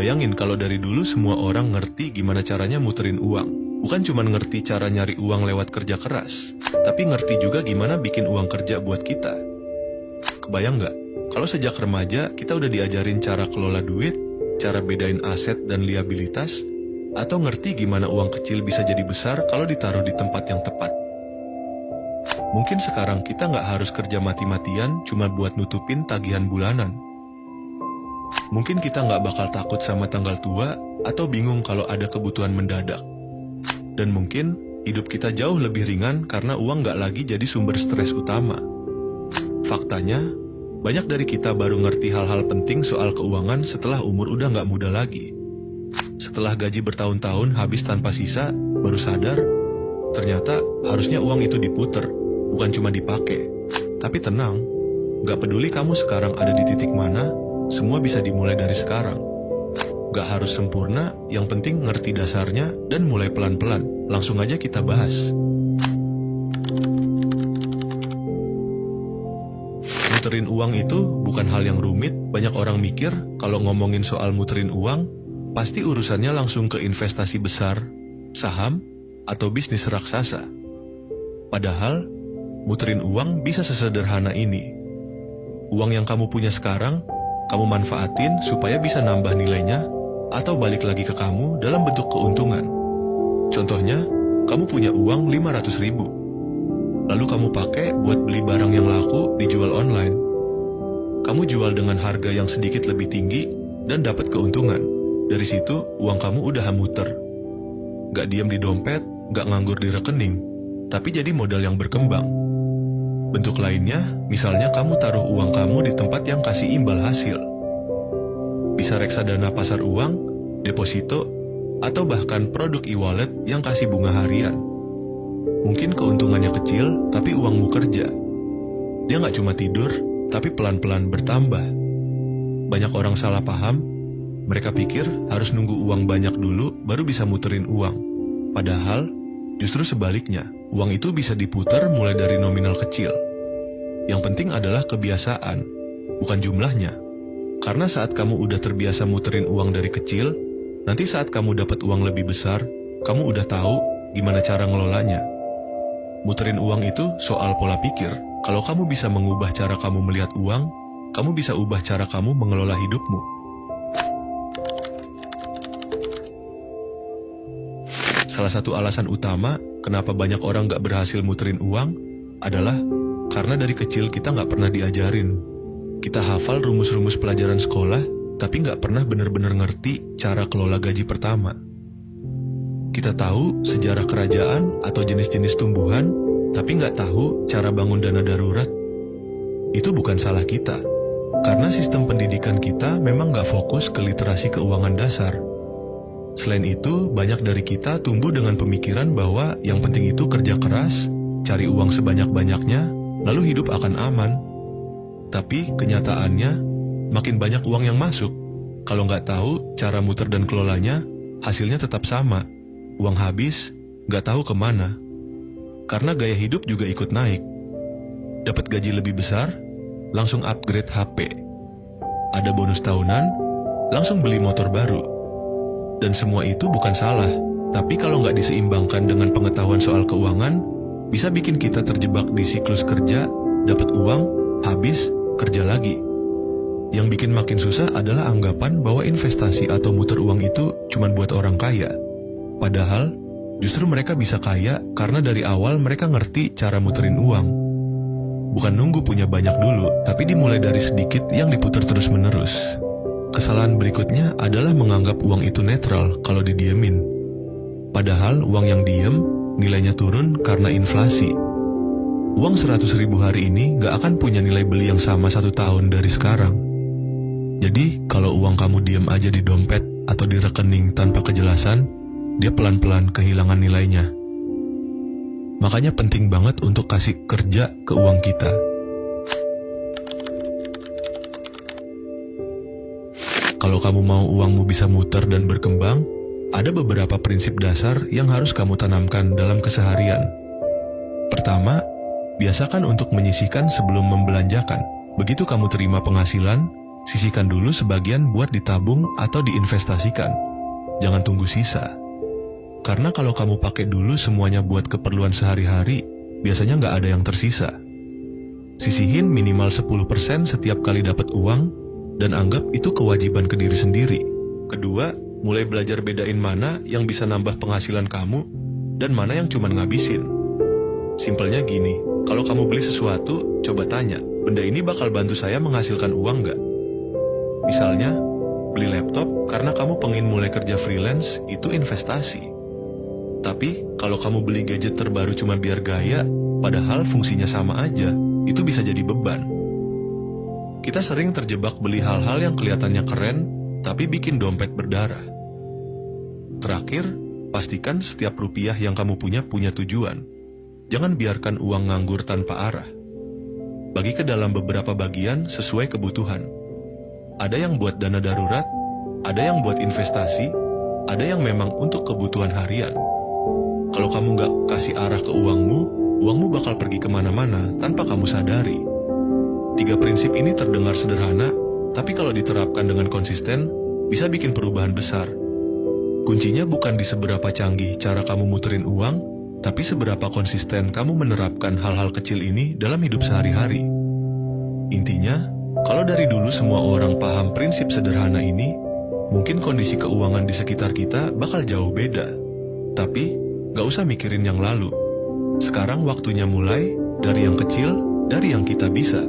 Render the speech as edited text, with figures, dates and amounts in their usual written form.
Bayangin kalau dari dulu semua orang ngerti gimana caranya muterin uang. Bukan cuma ngerti cara nyari uang lewat kerja keras, tapi ngerti juga gimana bikin uang kerja buat kita. Kebayang nggak? Kalau sejak remaja kita udah diajarin cara kelola duit, cara bedain aset dan liabilitas, atau ngerti gimana uang kecil bisa jadi besar kalau ditaruh di tempat yang tepat. Mungkin sekarang kita nggak harus kerja mati-matian cuma buat nutupin tagihan bulanan. Mungkin kita nggak bakal takut sama tanggal tua atau bingung kalau ada kebutuhan mendadak. Dan mungkin hidup kita jauh lebih ringan karena uang nggak lagi jadi sumber stres utama. Faktanya, banyak dari kita baru ngerti hal-hal penting soal keuangan setelah umur udah nggak muda lagi. Setelah gaji bertahun-tahun habis tanpa sisa, baru sadar, ternyata harusnya uang itu diputer, bukan cuma dipakai. Tapi tenang, nggak peduli kamu sekarang ada di titik mana, semua bisa dimulai dari sekarang. Gak harus sempurna, yang penting ngerti dasarnya dan mulai pelan-pelan. Langsung aja kita bahas. Muterin uang itu bukan hal yang rumit. Banyak orang mikir kalau ngomongin soal muterin uang, pasti urusannya langsung ke investasi besar, saham, atau bisnis raksasa. Padahal, muterin uang bisa sesederhana ini. Uang yang kamu punya sekarang, kamu manfaatin supaya bisa nambah nilainya atau balik lagi ke kamu dalam bentuk keuntungan. Contohnya, kamu punya uang 500.000. Lalu kamu pakai buat beli barang yang laku dijual online. Kamu jual dengan harga yang sedikit lebih tinggi dan dapat keuntungan. Dari situ, uang kamu udah muter. Gak diam di dompet, gak nganggur di rekening, tapi jadi modal yang berkembang. Bentuk lainnya, misalnya kamu taruh uang kamu di tempat yang kasih imbal hasil. Bisa reksadana pasar uang, deposito, atau bahkan produk e-wallet yang kasih bunga harian. Mungkin keuntungannya kecil, tapi uangmu kerja. Dia nggak cuma tidur, tapi pelan-pelan bertambah. Banyak orang salah paham, mereka pikir harus nunggu uang banyak dulu baru bisa muterin uang. Padahal, justru sebaliknya, uang itu bisa diputar mulai dari nominal kecil. Yang penting adalah kebiasaan, bukan jumlahnya. Karena saat kamu udah terbiasa muterin uang dari kecil, nanti saat kamu dapat uang lebih besar, kamu udah tahu gimana cara ngelolanya. Muterin uang itu soal pola pikir. Kalau kamu bisa mengubah cara kamu melihat uang, kamu bisa ubah cara kamu mengelola hidupmu. Salah satu alasan utama kenapa banyak orang gak berhasil muterin uang adalah karena dari kecil kita gak pernah diajarin. Kita hafal rumus-rumus pelajaran sekolah, tapi nggak pernah benar-benar ngerti cara kelola gaji pertama. Kita tahu sejarah kerajaan atau jenis-jenis tumbuhan, tapi nggak tahu cara bangun dana darurat. Itu bukan salah kita, karena sistem pendidikan kita memang nggak fokus ke literasi keuangan dasar. Selain itu, banyak dari kita tumbuh dengan pemikiran bahwa yang penting itu kerja keras, cari uang sebanyak-banyaknya, lalu hidup akan aman. Tapi kenyataannya, makin banyak uang yang masuk. Kalau nggak tahu cara muter dan kelolanya, hasilnya tetap sama. Uang habis, nggak tahu kemana. Karena gaya hidup juga ikut naik. Dapat gaji lebih besar, langsung upgrade HP. Ada bonus tahunan, langsung beli motor baru. Dan semua itu bukan salah. Tapi kalau nggak diseimbangkan dengan pengetahuan soal keuangan, bisa bikin kita terjebak di siklus kerja, dapat uang, habis, kerja lagi. Yang bikin makin susah adalah anggapan bahwa investasi atau muter uang itu cuma buat orang kaya. Padahal, justru mereka bisa kaya karena dari awal mereka ngerti cara muterin uang. Bukan nunggu punya banyak dulu, tapi dimulai dari sedikit yang diputar terus-menerus. Kesalahan berikutnya adalah menganggap uang itu netral kalau didiemin. Padahal uang yang diem, nilainya turun karena inflasi. Uang 100.000 hari ini gak akan punya nilai beli yang sama 1 tahun dari sekarang. Jadi, kalau uang kamu diem aja di dompet atau di rekening tanpa kejelasan, dia pelan-pelan kehilangan nilainya. Makanya penting banget untuk kasih kerja ke uang kita. Kalau kamu mau uangmu bisa muter dan berkembang, ada beberapa prinsip dasar yang harus kamu tanamkan dalam keseharian. Pertama, biasakan untuk menyisihkan sebelum membelanjakan. Begitu kamu terima penghasilan, Sisihkan dulu sebagian buat ditabung atau diinvestasikan. Jangan tunggu sisa. Karena kalau kamu pakai dulu semuanya buat keperluan sehari-hari, biasanya nggak ada yang tersisa. Sisihin minimal 10% setiap kali dapat uang, dan anggap itu kewajiban ke diri sendiri. Kedua, mulai belajar bedain mana yang bisa nambah penghasilan kamu, dan mana yang cuma ngabisin. Simpelnya gini, kalau kamu beli sesuatu, coba tanya, benda ini bakal bantu saya menghasilkan uang nggak? Misalnya, beli laptop karena kamu pengen mulai kerja freelance, itu investasi. Tapi, kalau kamu beli gadget terbaru cuma biar gaya, padahal fungsinya sama aja, itu bisa jadi beban. Kita sering terjebak beli hal-hal yang kelihatannya keren, tapi bikin dompet berdarah. Terakhir, pastikan setiap rupiah yang kamu punya tujuan. Jangan biarkan uang nganggur tanpa arah. Bagi ke dalam beberapa bagian sesuai kebutuhan. Ada yang buat dana darurat, ada yang buat investasi, ada yang memang untuk kebutuhan harian. Kalau kamu nggak kasih arah ke uangmu bakal pergi kemana-mana tanpa kamu sadari. 3 prinsip ini terdengar sederhana, tapi kalau diterapkan dengan konsisten, bisa bikin perubahan besar. Kuncinya bukan di seberapa canggih cara kamu muterin uang, tapi seberapa konsisten kamu menerapkan hal-hal kecil ini dalam hidup sehari-hari. Intinya, kalau dari dulu semua orang paham prinsip sederhana ini, mungkin kondisi keuangan di sekitar kita bakal jauh beda. Tapi, gak usah mikirin yang lalu. Sekarang waktunya mulai dari yang kecil, dari yang kita bisa.